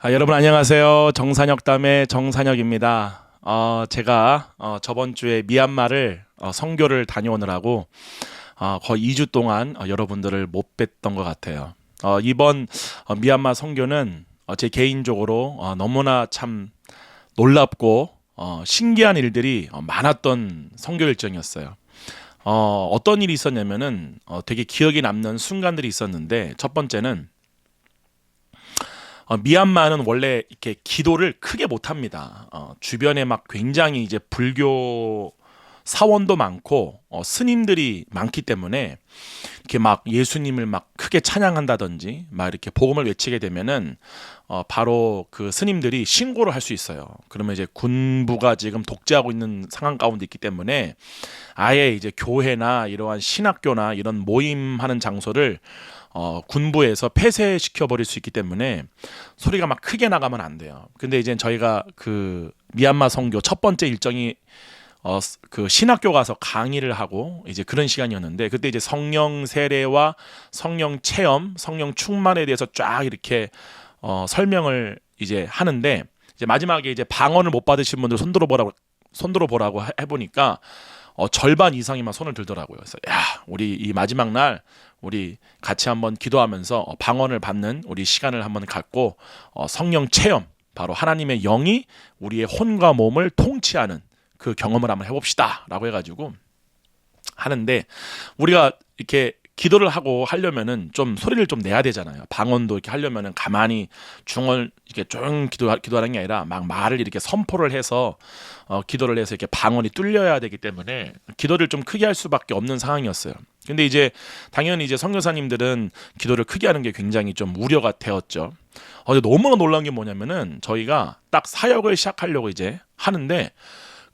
여러분 안녕하세요. 정산혁담의 정산혁입니다. 제가 저번 주에 미얀마를 선교를 다녀오느라고 거의 2주 동안 여러분들을 못 뵀던 것 같아요. 이번 미얀마 선교는 제 개인적으로 너무나 참 놀랍고 신기한 일들이 많았던 선교 일정이었어요. 어떤 일이 있었냐면은 되게 기억에 남는 순간들이 있었는데, 첫 번째는 미얀마는 원래 이렇게 기도를 크게 못 합니다. 주변에 막 굉장히 이제 불교 사원도 많고 스님들이 많기 때문에 이렇게 막 예수님을 막 크게 찬양한다든지 막 이렇게 복음을 외치게 되면은 바로 그 스님들이 신고를 할 수 있어요. 그러면 이제 군부가 지금 독재하고 있는 상황 가운데 있기 때문에 아예 이제 교회나 이러한 신학교나 이런 모임하는 장소를 군부에서 폐쇄시켜 버릴 수 있기 때문에 소리가 막 크게 나가면 안 돼요. 근데 이제 저희가 그 미얀마 선교 첫 번째 일정이 그 신학교 가서 강의를 하고 이제 그런 시간이었는데, 그때 이제 성령 세례와 성령 체험, 성령 충만에 대해서 쫙 이렇게 설명을 이제 하는데, 이제 마지막에 이제 방언을 못 받으신 분들 손들어 보라고 해보니까 절반 이상이 막 손을 들더라고요. 그래서 야, 우리 이 마지막 날 우리 같이 한번 기도하면서 방언을 받는 우리 시간을 한번 갖고 성령 체험, 바로 하나님의 영이 우리의 혼과 몸을 통치하는 그 경험을 한번 해봅시다 라고 해가지고 하는데, 우리가 이렇게 기도를 하고 하려면은 좀 소리를 좀 내야 되잖아요. 방언도 이렇게 하려면은 가만히 중얼 이렇게 조용 기도하는 게 아니라 막 말을 이렇게 선포를 해서 기도를 해서 이렇게 방언이 뚫려야 되기 때문에 기도를 좀 크게 할 수밖에 없는 상황이었어요. 근데 이제 당연히 이제 선교사님들은 기도를 크게 하는 게 굉장히 좀 우려가 되었죠. 근데 너무나 놀라운 게 뭐냐면은, 저희가 딱 사역을 시작하려고 이제 하는데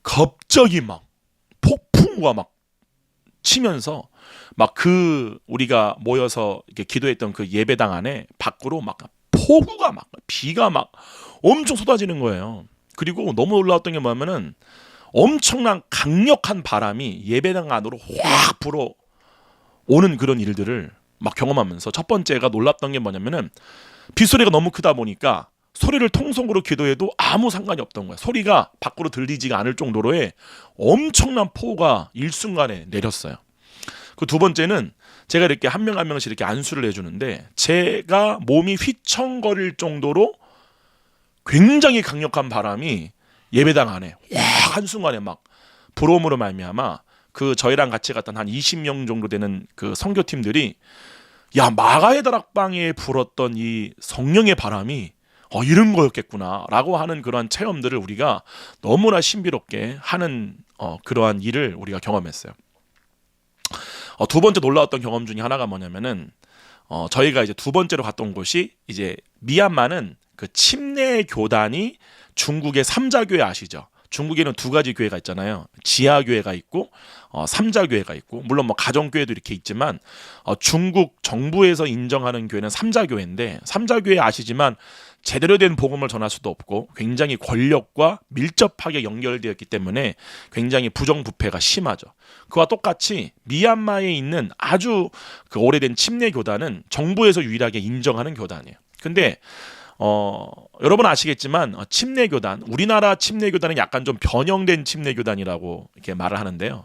갑자기 막 폭풍우가 막 치면서 막 그 우리가 모여서 이렇게 기도했던 그 예배당 안에 밖으로 막 폭우가 막 비가 막 엄청 쏟아지는 거예요. 그리고 너무 놀라웠던 게 뭐냐면은 엄청난 강력한 바람이 예배당 안으로 확 불어 오는 그런 일들을 막 경험하면서, 첫 번째가 놀랍던 게 뭐냐면은 빗소리가 너무 크다 보니까 소리를 통성으로 기도해도 아무 상관이 없던 거야. 소리가 밖으로 들리지가 않을 정도로의 엄청난 폭우가 일순간에 내렸어요. 그 두 번째는 제가 이렇게 한 명 한 명씩 이렇게 안수를 해주는데, 제가 몸이 휘청거릴 정도로 굉장히 강력한 바람이 예배당 안에 확 한순간에 막 불어옴으로 말미암아 그 저희랑 같이 갔던 한 20명 정도 되는 그 선교팀들이, 야, 마가의 다락방에 불었던 이 성령의 바람이 이런 거였겠구나 라고 하는 그러한 체험들을 우리가 너무나 신비롭게 하는 그러한 일을 우리가 경험했어요. 두 번째 놀라웠던 경험 중에 하나가 뭐냐면은 저희가 이제 두 번째로 갔던 곳이, 이제 미얀마는 그 침례 교단이 중국의 삼자교회 아시죠? 중국에는 두 가지 교회가 있잖아요. 지하교회가 있고 삼자교회가 있고, 물론 뭐 가정교회도 이렇게 있지만 중국 정부에서 인정하는 교회는 삼자교회인데, 삼자교회 아시지만 제대로 된 복음을 전할 수도 없고 굉장히 권력과 밀접하게 연결되었기 때문에 굉장히 부정부패가 심하죠. 그와 똑같이 미얀마에 있는 아주 그 오래된 침례 교단은 정부에서 유일하게 인정하는 교단이에요. 근데 여러분 아시겠지만 침례교단, 우리나라 침례교단은 약간 좀 변형된 침례교단이라고 이렇게 말을 하는데요.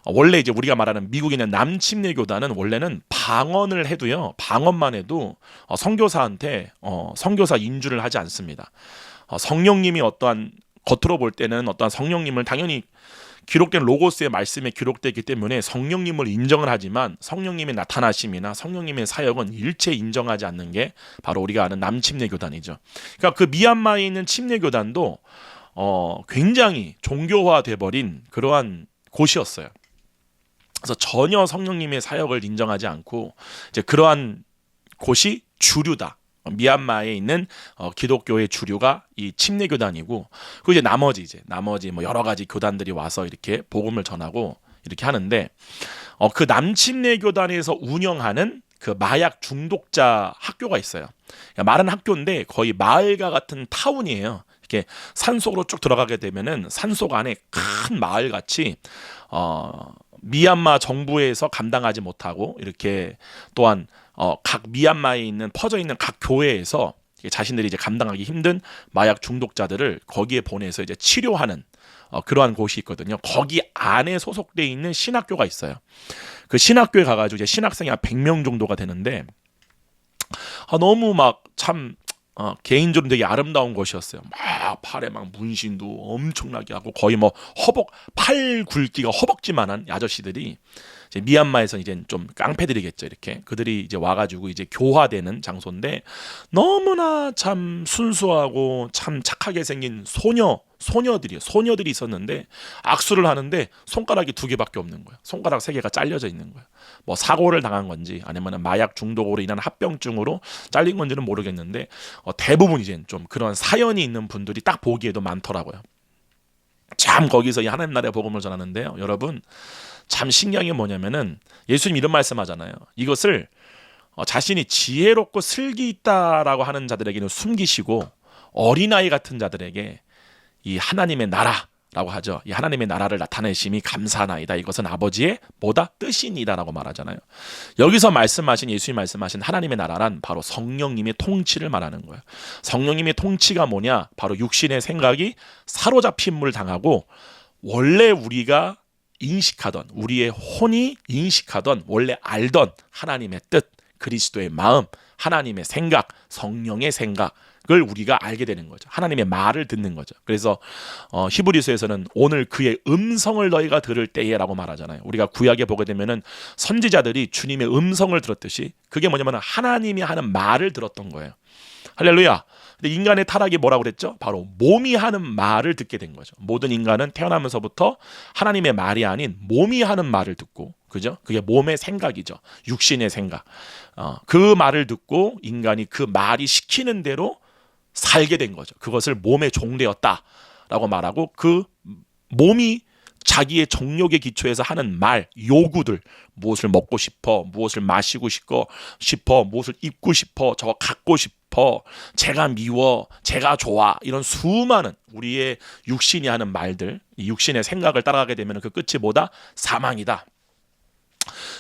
원래 이제 우리가 말하는 미국에 있는 남침례교단은 원래는 방언을 해도요, 방언만 해도 선교사한테 선교사 인주를 하지 않습니다. 성령님이 어떠한, 겉으로 볼 때는 어떠한 성령님을 당연히 기록된 로고스의 말씀에 기록되기 때문에 성령님을 인정을 하지만 성령님의 나타나심이나 성령님의 사역은 일체 인정하지 않는 게 바로 우리가 아는 남침례교단이죠. 그러니까 그 미얀마에 있는 침례교단도 굉장히 종교화돼 버린 그러한 곳이었어요. 그래서 전혀 성령님의 사역을 인정하지 않고, 이제 그러한 곳이 주류다. 미얀마에 있는 기독교의 주류가 이 침례교단이고, 그 이제 나머지 뭐 여러 가지 교단들이 와서 이렇게 복음을 전하고 이렇게 하는데, 그 남침례교단에서 운영하는 그 마약 중독자 학교가 있어요. 그러니까 말은 학교인데 거의 마을과 같은 타운이에요. 이렇게 산속으로 쭉 들어가게 되면은 산속 안에 큰 마을 같이 미얀마 정부에서 감당하지 못하고, 이렇게 또한 각 미얀마에 있는 퍼져 있는 각 교회에서 자신들이 이제 감당하기 힘든 마약 중독자들을 거기에 보내서 이제 치료하는 그러한 곳이 있거든요. 거기 안에 소속돼 있는 신학교가 있어요. 그 신학교에 가가지고 이제 신학생이 한 100명 정도가 되는데 너무 막 참 개인적으로 되게 아름다운 곳이었어요. 막 팔에 막 문신도 엄청나게 하고 거의 뭐 팔 굵기가 허벅지만한 아저씨들이 이제 미얀마에서 이제 좀 깡패들이겠죠. 이렇게 그들이 이제 와가지고 이제 교화되는 장소인데 너무나 참 순수하고 참 착하게 생긴 소녀들이 있었는데 악수를 하는데 손가락이 2개밖에 없는 거예요. 손가락 3개가 잘려져 있는 거예요. 뭐 사고를 당한 건지 아니면 마약 중독으로 인한 합병증으로 잘린 건지는 모르겠는데 대부분 이제 좀 그런 사연이 있는 분들이 딱 보기에도 많더라고요. 참 거기서 이 하나님 나라의 복음을 전하는데요. 여러분 참 신기한 게 뭐냐면은 예수님 이런 말씀하잖아요. 이것을 자신이 지혜롭고 슬기 있다라고 하는 자들에게는 숨기시고 어린아이 같은 자들에게 이 하나님의 나라라고 하죠. 이 하나님의 나라를 나타내심이 감사나이다. 이것은 아버지의 뭐다? 뜻이니다라고 말하잖아요. 여기서 예수님 말씀하신 하나님의 나라란 바로 성령님의 통치를 말하는 거예요. 성령님의 통치가 뭐냐? 바로 육신의 생각이 사로잡힘을 당하고 원래 우리가 인식하던 우리의 혼이 인식하던 원래 알던 하나님의 뜻, 그리스도의 마음, 하나님의 생각, 성령의 생각을 우리가 알게 되는 거죠. 하나님의 말을 듣는 거죠. 그래서 히브리서에서는 오늘 그의 음성을 너희가 들을 때에라고 말하잖아요. 우리가 구약에 보게 되면은 선지자들이 주님의 음성을 들었듯이 그게 뭐냐면 하나님이 하는 말을 들었던 거예요. 할렐루야. 근데 인간의 타락이 뭐라고 그랬죠? 바로 몸이 하는 말을 듣게 된 거죠. 모든 인간은 태어나면서부터 하나님의 말이 아닌 몸이 하는 말을 듣고, 그죠? 그게 몸의 생각이죠. 육신의 생각. 그 말을 듣고 인간이 그 말이 시키는 대로 살게 된 거죠. 그것을 몸의 종되었다라고 말하고 그 몸이 자기의 정욕의 기초에서 하는 말, 요구들, 무엇을 먹고 싶어, 무엇을 마시고 싶어, 무엇을 입고 싶어, 저거 갖고 싶어, 제가 미워, 제가 좋아, 이런 수많은 우리의 육신이 하는 말들, 이 육신의 생각을 따라가게 되면 그 끝이 뭐다? 사망이다.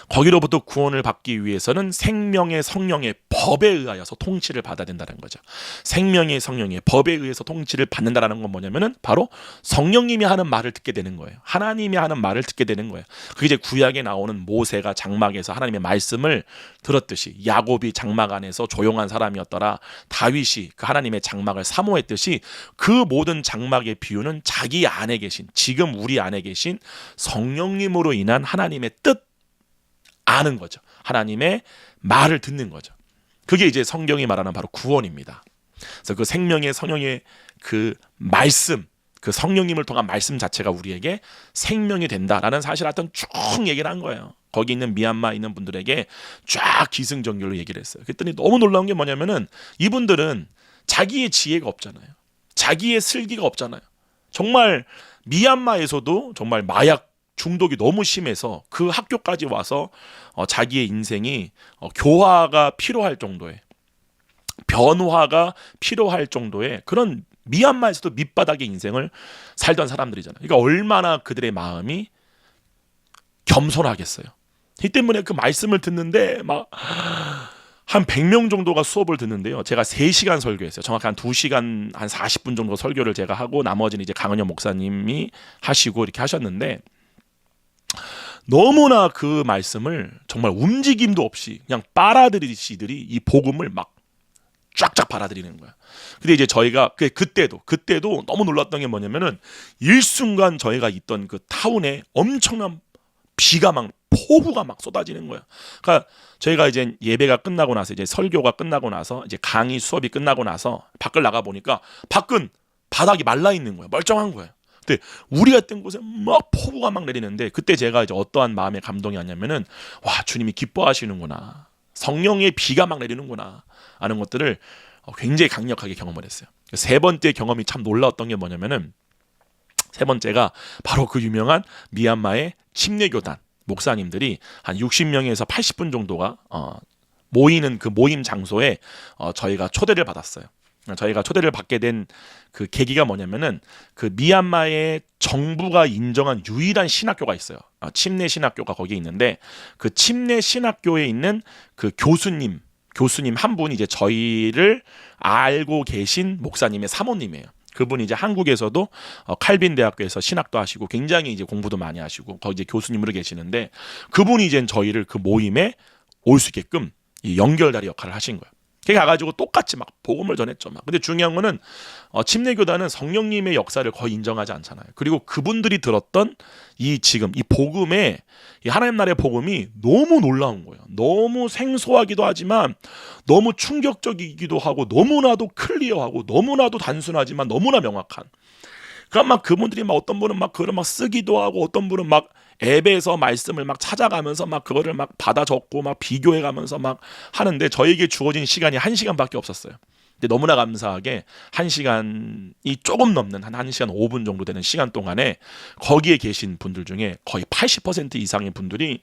거기로부터 구원을 받기 위해서는 생명의 성령의 법에 의하여서 통치를 받아야 된다는 거죠. 생명의 성령의 법에 의해서 통치를 받는다는 건 뭐냐면은 바로 성령님이 하는 말을 듣게 되는 거예요. 하나님이 하는 말을 듣게 되는 거예요. 그게 이제 구약에 나오는 모세가 장막에서 하나님의 말씀을 들었듯이, 야곱이 장막 안에서 조용한 사람이었더라, 다윗이 그 하나님의 장막을 사모했듯이, 그 모든 장막의 비유는 자기 안에 계신, 지금 우리 안에 계신 성령님으로 인한 하나님의 뜻 아는 거죠. 하나님의 말을 듣는 거죠. 그게 이제 성경이 말하는 바로 구원입니다. 그래서 그 생명의 성령의 그 말씀, 그 성령님을 통한 말씀 자체가 우리에게 생명이 된다라는 사실 하여튼 쭉 얘기를 한 거예요. 거기 있는 미얀마에 있는 분들에게 쫙 기승전결로 얘기를 했어요. 그랬더니 너무 놀라운 게 뭐냐면은 이분들은 자기의 지혜가 없잖아요. 자기의 슬기가 없잖아요. 정말 미얀마에서도 정말 마약 중독이 너무 심해서 그 학교까지 와서 자기의 인생이 교화가 필요할 정도의, 변화가 필요할 정도의 그런 미얀마에서도 밑바닥의 인생을 살던 사람들이잖아요. 그러니까 얼마나 그들의 마음이 겸손하겠어요. 이 때문에 그 말씀을 듣는데 막 한 100명 정도가 수업을 듣는데요. 제가 3시간 설교했어요. 정확히 한 2시간 한 40분 정도 설교를 제가 하고 나머지는 이제 강은영 목사님이 하시고 이렇게 하셨는데, 너무나 그 말씀을 정말 움직임도 없이 그냥 빨아들이시들이 이 복음을 막 쫙쫙 받아들이는 거야. 근데 이제 저희가 그때도 너무 놀랐던 게 뭐냐면은 일순간 저희가 있던 그 타운에 엄청난 비가 막 폭우가 막 쏟아지는 거야. 그러니까 저희가 이제 예배가 끝나고 나서, 이제 설교가 끝나고 나서, 이제 강의 수업이 끝나고 나서 밖을 나가 보니까 밖은 바닥이 말라 있는 거야. 멀쩡한 거야. 근데 우리가 있던 곳에 막 폭우가 막 내리는데, 그때 제가 이제 어떠한 마음의 감동이 왔냐면은, 와, 주님이 기뻐하시는구나, 성령의 비가 막 내리는구나 하는 것들을 굉장히 강력하게 경험을 했어요. 3번째 경험이 참 놀라웠던 게 뭐냐면은, 3번째가 바로 그 유명한 미얀마의 침례교단 목사님들이 한 60명에서 80분 정도가 모이는 그 모임 장소에 저희가 초대를 받았어요. 저희가 초대를 받게 된 그 계기가 뭐냐면은, 그 미얀마의 정부가 인정한 유일한 신학교가 있어요. 침례 신학교가 거기에 있는데, 그 침례 신학교에 있는 그 교수님, 교수님 한 분이 이제 저희를 알고 계신 목사님의 사모님이에요. 그분이 이제 한국에서도 칼빈 대학교에서 신학도 하시고 굉장히 이제 공부도 많이 하시고 거기 이제 교수님으로 계시는데 그분이 이제 저희를 그 모임에 올 수 있게끔 이 연결다리 역할을 하신 거예요. 걔 가가지고 똑같이 막 복음을 전했죠. 막. 근데 중요한 거는 침례교단은 성령님의 역사를 거의 인정하지 않잖아요. 그리고 그분들이 들었던 이 지금 이 복음의 이 하나님 나라의 복음이 너무 놀라운 거예요. 너무 생소하기도 하지만 너무 충격적이기도 하고 너무나도 클리어하고 너무나도 단순하지만 너무나 명확한. 그러니까 막 그분들이 막 어떤 분은 막 그걸 막 쓰기도 하고 어떤 분은 막 앱에서 말씀을 막 찾아가면서 막 그거를 막 받아 적고 막 비교해 가면서 막 하는데 저에게 주어진 시간이 1시간밖에 없었어요. 근데 너무나 감사하게 1시간이 조금 넘는 한 1시간 5분 정도 되는 시간 동안에 거기에 계신 분들 중에 거의 80% 이상의 분들이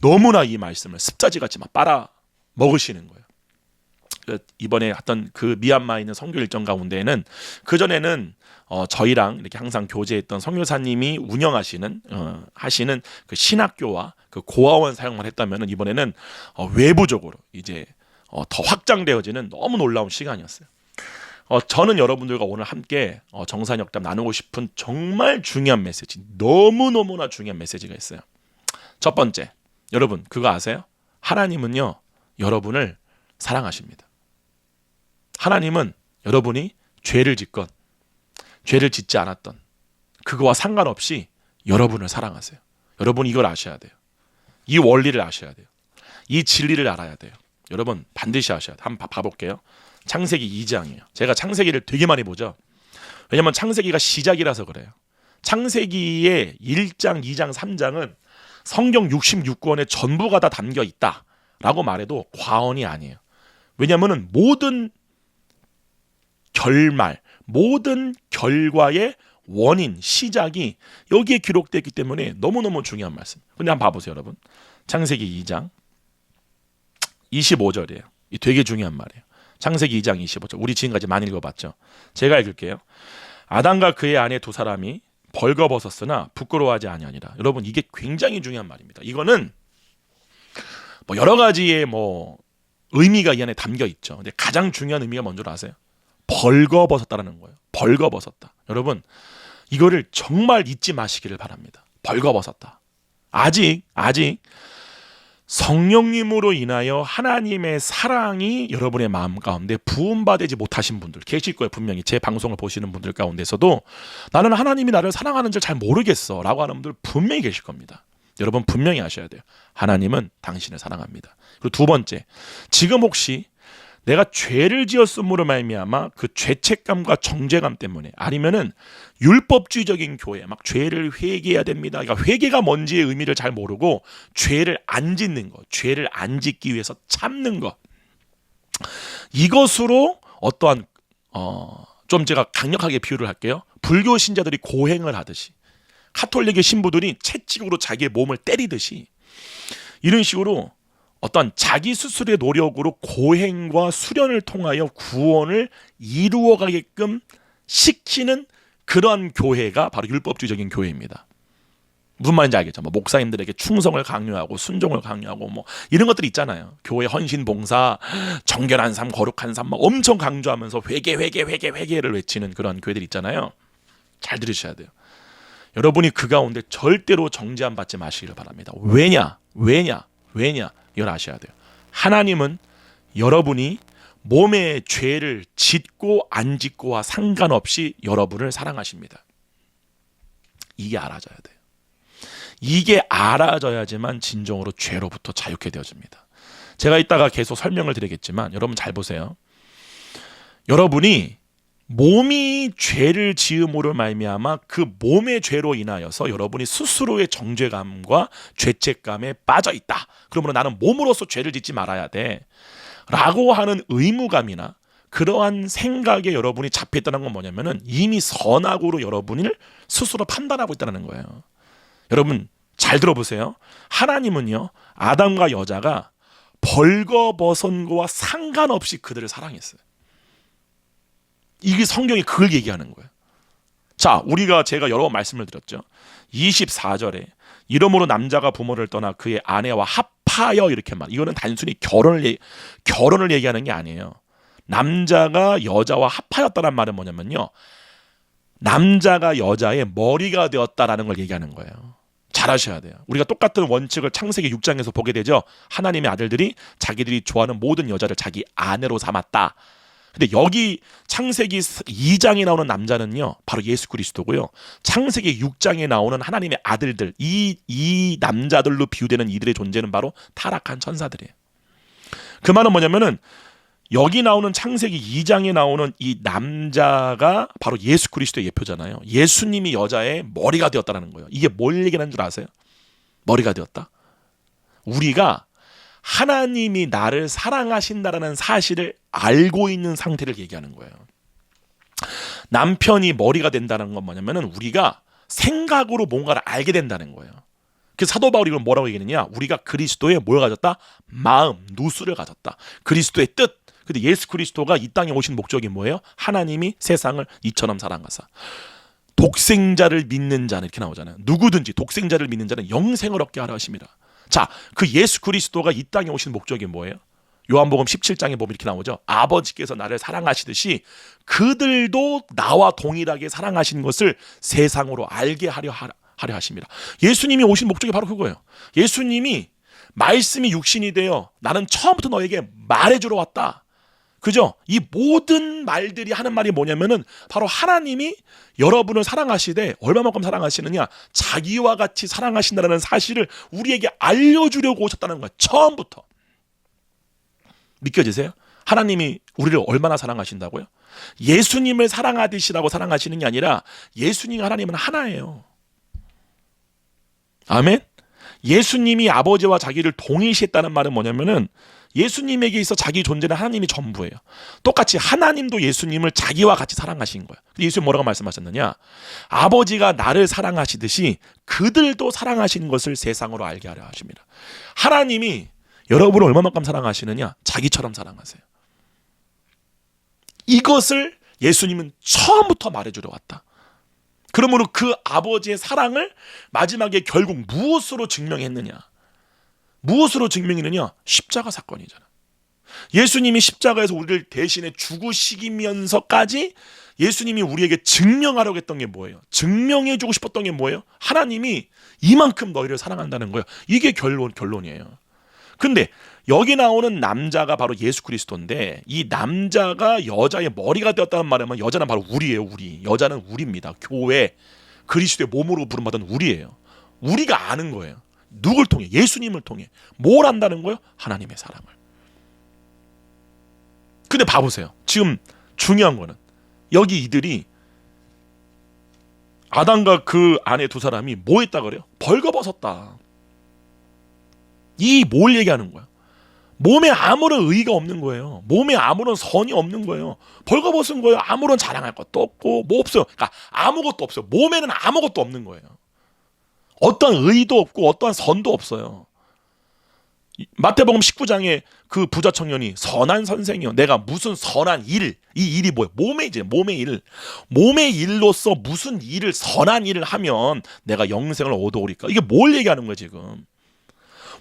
너무나 이 말씀을 습자지같이 막 빨아 먹으시는 거예요. 이번에 했던 그 미얀마에 있는 선교 일정 가운데에는 그전에는 저희랑 이렇게 항상 교제했던 선교사님이 운영하시는 하시는 그 신학교와 그 고아원 사용만 했다면은 이번에는 외부적으로 이제 더 확장되어지는 너무 놀라운 시간이었어요. 저는 여러분들과 오늘 함께 정산역담 나누고 싶은 정말 중요한 메시지, 너무너무나 중요한 메시지가 있어요. 첫 번째, 여러분 그거 아세요? 하나님은요 여러분을 사랑하십니다. 하나님은 여러분이 죄를 짓건 죄를 짓지 않았던 그거와 상관없이 여러분을 사랑하세요. 여러분 이걸 아셔야 돼요. 이 원리를 아셔야 돼요. 이 진리를 알아야 돼요. 여러분 반드시 아셔야 돼요. 한번 봐볼게요. 창세기 2장이에요. 제가 창세기를 되게 많이 보죠. 왜냐하면 창세기가 시작이라서 그래요. 창세기의 1장, 2장, 3장은 성경 66권에 전부가 다 담겨 있다라고 말해도 과언이 아니에요. 왜냐하면 모든 결말, 모든 결과의 원인, 시작이 여기에 기록되어 있기 때문에 너무너무 중요한 말씀. 근데 한번 봐보세요 여러분. 창세기 2장 25절이에요. 이 되게 중요한 말이에요. 창세기 2장 25절. 우리 지금까지 많이 읽어봤죠. 제가 읽을게요. 아담과 그의 아내 두 사람이 벌거벗었으나 부끄러워하지 아니하니라. 여러분 이게 굉장히 중요한 말입니다. 이거는 뭐 여러 가지의 뭐 의미가 이 안에 담겨 있죠. 근데 가장 중요한 의미가 뭔지 아세요? 벌거벗었다라는 거예요. 벌거벗었다. 여러분 이거를 정말 잊지 마시기를 바랍니다. 벌거벗었다. 아직 성령님으로 인하여 하나님의 사랑이 여러분의 마음 가운데 부음받지 못하신 분들 계실 거예요. 분명히 제 방송을 보시는 분들 가운데서도 나는 하나님이 나를 사랑하는 줄 잘 모르겠어 라고 하는 분들 분명히 계실 겁니다. 여러분 분명히 아셔야 돼요. 하나님은 당신을 사랑합니다. 그리고 두 번째, 지금 혹시 내가 죄를 지었음으로 말미암아 그 죄책감과 정죄감 때문에 아니면은 율법주의적인 교회 막 죄를 회개해야 됩니다. 그러니까 회개가 뭔지의 의미를 잘 모르고 죄를 안 짓는 것, 죄를 안 짓기 위해서 참는 것, 이것으로 어떠한 좀 제가 강력하게 비유를 할게요. 불교 신자들이 고행을 하듯이 카톨릭의 신부들이 채찍으로 자기의 몸을 때리듯이 이런 식으로 어떤 자기 스스로의 노력으로 고행과 수련을 통하여 구원을 이루어가게끔 시키는 그러한 교회가 바로 율법주의적인 교회입니다. 무슨 말인지 알겠죠? 뭐 목사님들에게 충성을 강요하고 순종을 강요하고 뭐 이런 것들이 있잖아요. 교회 헌신 봉사, 정결한 삶, 거룩한 삶 막 엄청 강조하면서 회개를 외치는 그런 교회들 있잖아요. 잘 들으셔야 돼요. 여러분이 그 가운데 절대로 정죄함 받지 마시기를 바랍니다. 왜냐? 이걸 아셔야 돼요. 하나님은 여러분이 몸의 죄를 짓고 안 짓고와 상관없이 여러분을 사랑하십니다. 이게 알아져야 돼요. 이게 알아져야지만 진정으로 죄로부터 자유케 되어집니다. 제가 이따가 계속 설명을 드리겠지만 여러분 잘 보세요. 여러분이 몸이 죄를 지음으로 말미암아 그 몸의 죄로 인하여서 여러분이 스스로의 정죄감과 죄책감에 빠져 있다. 그러므로 나는 몸으로서 죄를 짓지 말아야 돼 라고 하는 의무감이나 그러한 생각에 여러분이 잡혀있다는 건 뭐냐면은 이미 선악으로 여러분을 스스로 판단하고 있다는 거예요. 여러분 잘 들어보세요. 하나님은요 아담과 여자가 벌거벗은 거와 상관없이 그들을 사랑했어요. 이게 성경이 그걸 얘기하는 거예요. 자, 제가 여러 번 말씀을 드렸죠. 24절에 이러므로 남자가 부모를 떠나 그의 아내와 합하여 이렇게 말. 이거는 단순히 결혼을 얘기하는 게 아니에요. 남자가 여자와 합하였다는 말은 뭐냐면요. 남자가 여자의 머리가 되었다라는 걸 얘기하는 거예요. 잘 아셔야 돼요. 우리가 똑같은 원칙을 창세기 6장에서 보게 되죠. 하나님의 아들들이 자기들이 좋아하는 모든 여자를 자기 아내로 삼았다. 근데 여기 창세기 2장에 나오는 남자는요, 바로 예수 그리스도고요. 창세기 6장에 나오는 하나님의 아들들, 이 남자들로 비유되는 이들의 존재는 바로 타락한 천사들이에요. 그 말은 뭐냐면은 여기 나오는 창세기 2장에 나오는 이 남자가 바로 예수 그리스도의 예표잖아요. 예수님이 여자의 머리가 되었다는 거예요. 이게 뭘 얘기하는 줄 아세요? 머리가 되었다. 우리가 하나님이 나를 사랑하신다라는 사실을 알고 있는 상태를 얘기하는 거예요. 남편이 머리가 된다는 건 뭐냐면은 우리가 생각으로 뭔가를 알게 된다는 거예요. 그래서 사도 바울이 이걸 뭐라고 얘기하느냐? 우리가 그리스도의 뭘 가졌다? 마음, 누수를 가졌다. 그리스도의 뜻. 근데 예수 그리스도가 이 땅에 오신 목적이 뭐예요? 하나님이 세상을 이처럼 사랑하사 독생자를 믿는 자는, 이렇게 나오잖아요. 누구든지 독생자를 믿는 자는 영생을 얻게 하려 하심이라. 자, 그 예수 그리스도가 이 땅에 오신 목적이 뭐예요? 요한복음 17장에 보면 이렇게 나오죠. 아버지께서 나를 사랑하시듯이 그들도 나와 동일하게 사랑하신 것을 세상으로 알게 하려 하십니다. 예수님이 오신 목적이 바로 그거예요. 예수님이 말씀이 육신이 되어 나는 처음부터 너에게 말해주러 왔다. 그죠? 이 모든 말들이 하는 말이 뭐냐면은 바로 하나님이 여러분을 사랑하시되 얼마만큼 사랑하시느냐? 자기와 같이 사랑하신다는 사실을 우리에게 알려주려고 오셨다는 거예요. 처음부터. 믿겨지세요? 하나님이 우리를 얼마나 사랑하신다고요? 예수님을 사랑하듯이라고 사랑하시는 게 아니라 예수님 하나님은 하나예요. 아멘? 예수님이 아버지와 자기를 동일시했다는 말은 뭐냐면은 예수님에게 있어 자기 존재는 하나님이 전부예요. 똑같이 하나님도 예수님을 자기와 같이 사랑하신 거예요. 예수님 뭐라고 말씀하셨느냐? 아버지가 나를 사랑하시듯이 그들도 사랑하시는 것을 세상으로 알게 하려 하십니다. 하나님이 여러분을 얼마만큼 사랑하시느냐? 자기처럼 사랑하세요. 이것을 예수님은 처음부터 말해주려 왔다. 그러므로 그 아버지의 사랑을 마지막에 결국 무엇으로 증명했느냐? 무엇으로 증명했느냐? 십자가 사건이잖아. 예수님이 십자가에서 우리를 대신에 죽으시면서까지 예수님이 우리에게 증명하려고 했던 게 뭐예요? 증명해주고 싶었던 게 뭐예요? 하나님이 이만큼 너희를 사랑한다는 거예요. 이게 결론이에요. 근데 여기 나오는 남자가 바로 예수 그리스도인데 이 남자가 여자의 머리가 되었다는 말이면 여자는 바로 우리예요. 우리. 여자는 우리입니다. 교회, 그리스도의 몸으로 부름받은 우리예요. 우리가 아는 거예요. 누굴 통해? 예수님을 통해. 뭘 안다는 거예요? 하나님의 사랑을. 근데 봐보세요. 지금 중요한 거는 여기 이들이 아담과 그 아내 두 사람이 뭐 했다 그래요? 벌거벗었다. 이 뭘 얘기하는 거야? 몸에 아무런 의의가 없는 거예요. 몸에 아무런 선이 없는 거예요. 벌거벗은 거예요. 아무런 자랑할 것도 없고 뭐 없어요. 그러니까 아무것도 없어요. 몸에는 아무것도 없는 거예요. 어떤 의의도 없고 어떠한 선도 없어요. 마태복음 19장에 그 부자 청년이 선한 선생이요. 내가 무슨 선한 일, 이 일이 뭐예요? 몸의 일. 몸의 일로서 무슨 일을, 선한 일을 하면 내가 영생을 얻어오리까? 이게 뭘 얘기하는 거예요, 지금?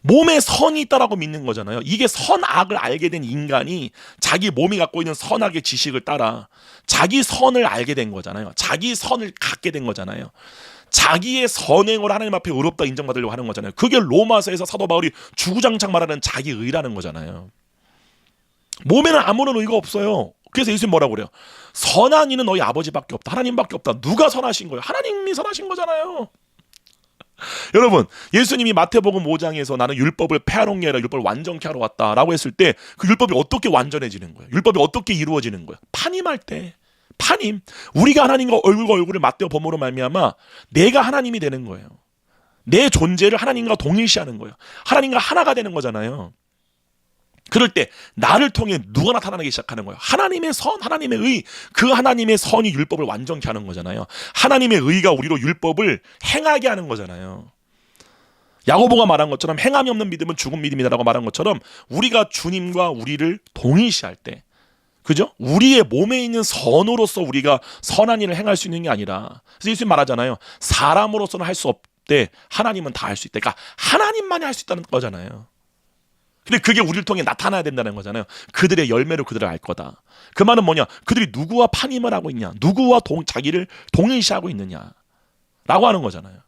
몸에 선이 있다라고 믿는 거잖아요. 이게 선악을 알게 된 인간이 자기 몸이 갖고 있는 선악의 지식을 따라 자기 선을 알게 된 거잖아요. 자기 선을 갖게 된 거잖아요. 자기의 선행을 하나님 앞에 의롭다 인정받으려고 하는 거잖아요. 그게 로마서에서 사도 바울이 주구장창 말하는 자기의라는 거잖아요. 몸에는 아무런 의가 없어요. 그래서 예수님 뭐라고 그래요? 선한 이는 너희 아버지밖에 없다. 하나님밖에 없다. 누가 선하신 거예요? 하나님이 선하신 거잖아요. 여러분, 예수님이 마태복음 5장에서 나는 율법을 폐하러 게 아니라 율법을 완전케 하러 왔다라고 했을 때 그 율법이 어떻게 완전해지는 거예요? 율법이 어떻게 이루어지는 거예요? 판임할 때. 판임. 우리가 하나님과 얼굴과 얼굴을 맞대어 범으로 말미암아 내가 하나님이 되는 거예요. 내 존재를 하나님과 동일시하는 거예요. 하나님과 하나가 되는 거잖아요. 그럴 때 나를 통해 누가 나타나기 시작하는 거예요. 하나님의 선, 하나님의 의, 그 하나님의 선이 율법을 완전케 하는 거잖아요. 하나님의 의가 우리로 율법을 행하게 하는 거잖아요. 야고보가 말한 것처럼 행함이 없는 믿음은 죽은 믿음이다라고 말한 것처럼 우리가 주님과 우리를 동일시할 때, 그죠? 우리의 몸에 있는 선으로서 우리가 선한 일을 행할 수 있는 게 아니라, 그래서 예수님 말하잖아요. 사람으로서는 할 수 없대. 하나님은 다 할 수 있다. 그러니까 하나님만이 할 수 있다는 거잖아요. 근데 그게 우리를 통해 나타나야 된다는 거잖아요. 그들의 열매로 그들을 알 거다. 그 말은 뭐냐? 그들이 누구와 판임을 하고 있냐? 누구와 자기를 동일시하고 있느냐? 라고 하는 거잖아요.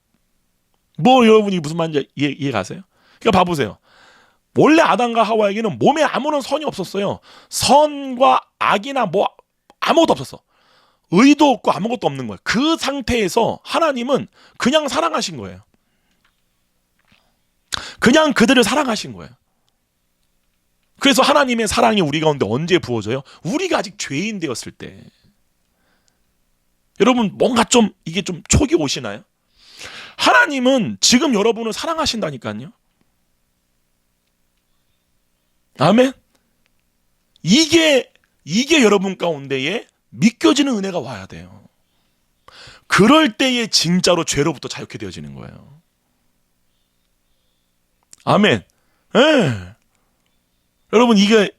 뭐 여러분이 무슨 말인지 이해 가세요? 그러니까 봐보세요. 원래 아담과 하와에게는 몸에 아무런 선이 없었어요. 선과 악이나 뭐 아무것도 없었어. 의도 없고 아무것도 없는 거예요. 그 상태에서 하나님은 그냥 사랑하신 거예요. 그냥 그들을 사랑하신 거예요. 그래서 하나님의 사랑이 우리 가운데 언제 부어져요? 우리가 아직 죄인 되었을 때. 여러분 뭔가 좀 이게 좀 촉이 오시나요? 하나님은 지금 여러분을 사랑하신다니까요. 아멘. 이게 여러분 가운데에 믿겨지는 은혜가 와야 돼요. 그럴 때에 진짜로 죄로부터 자유케 되어지는 거예요. 아멘. 예. 여러분 이게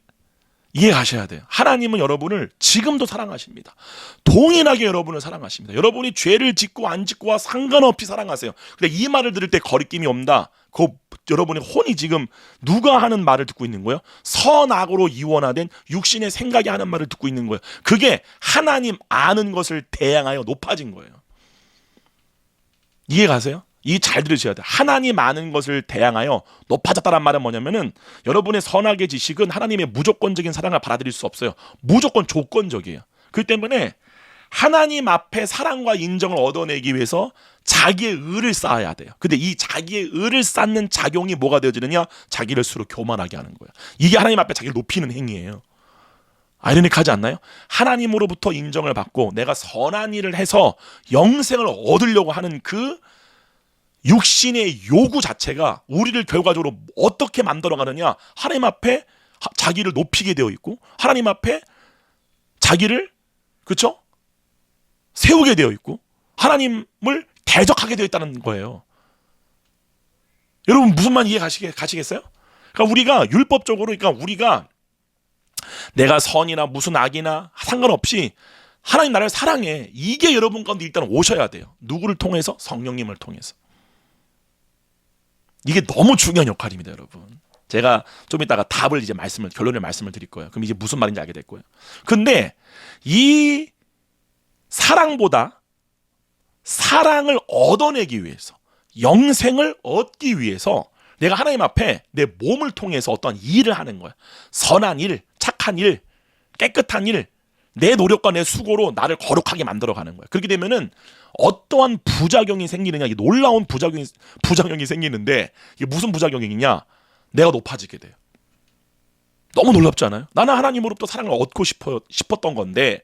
이해하셔야 돼요. 하나님은 여러분을 지금도 사랑하십니다. 동일하게 여러분을 사랑하십니다. 여러분이 죄를 짓고 안 짓고와 상관없이 사랑하세요. 근데 이 말을 들을 때 거리낌이 온다. 그 여러분의 혼이 지금 누가 하는 말을 듣고 있는 거예요? 선악으로 이원화된 육신의 생각이 하는 말을 듣고 있는 거예요. 그게 하나님 아는 것을 대항하여 높아진 거예요. 이해 가세요? 이 잘 들으셔야 돼요. 하나님 아는 것을 대항하여 높아졌다는 말은 뭐냐면은 여러분의 선악의 지식은 하나님의 무조건적인 사랑을 받아들일 수 없어요. 무조건 조건적이에요. 그렇기 때문에 하나님 앞에 사랑과 인정을 얻어내기 위해서 자기의 의를 쌓아야 돼요. 근데 이 자기의 의를 쌓는 작용이 뭐가 되어지느냐? 자기를 스스로 교만하게 하는 거예요. 이게 하나님 앞에 자기를 높이는 행위예요. 아이러니하지 않나요? 하나님으로부터 인정을 받고 내가 선한 일을 해서 영생을 얻으려고 하는 그 육신의 요구 자체가 우리를 결과적으로 어떻게 만들어가느냐? 하나님 앞에 자기를 높이게 되어 있고 하나님 앞에 자기를 그렇죠? 세우게 되어 있고 하나님을 대적하게 되어 있다는 거예요. 여러분 무슨 말 이해 가시겠어요? 그러니까 우리가 율법적으로 그러니까 우리가 내가 선이나 무슨 악이나 상관없이 하나님 나라를 사랑해. 이게 여러분 가운데 일단 오셔야 돼요. 누구를 통해서? 성령님을 통해서. 이게 너무 중요한 역할입니다, 여러분. 제가 좀 이따가 결론의 말씀을 드릴 거예요. 그럼 이제 무슨 말인지 알게 될 거예요. 근데 이 사랑보다 사랑을 얻어내기 위해서, 영생을 얻기 위해서 내가 하나님 앞에 내 몸을 통해서 어떤 일을 하는 거야. 선한 일, 착한 일, 깨끗한 일, 내 노력과 내 수고로 나를 거룩하게 만들어가는 거야. 그렇게 되면은 어떠한 부작용이 생기느냐, 이게 놀라운 부작용이 생기는데 이게 무슨 부작용이냐? 내가 높아지게 돼요. 너무 놀랍지 않아요? 나는 하나님으로부터 사랑을 얻고 싶었던 건데,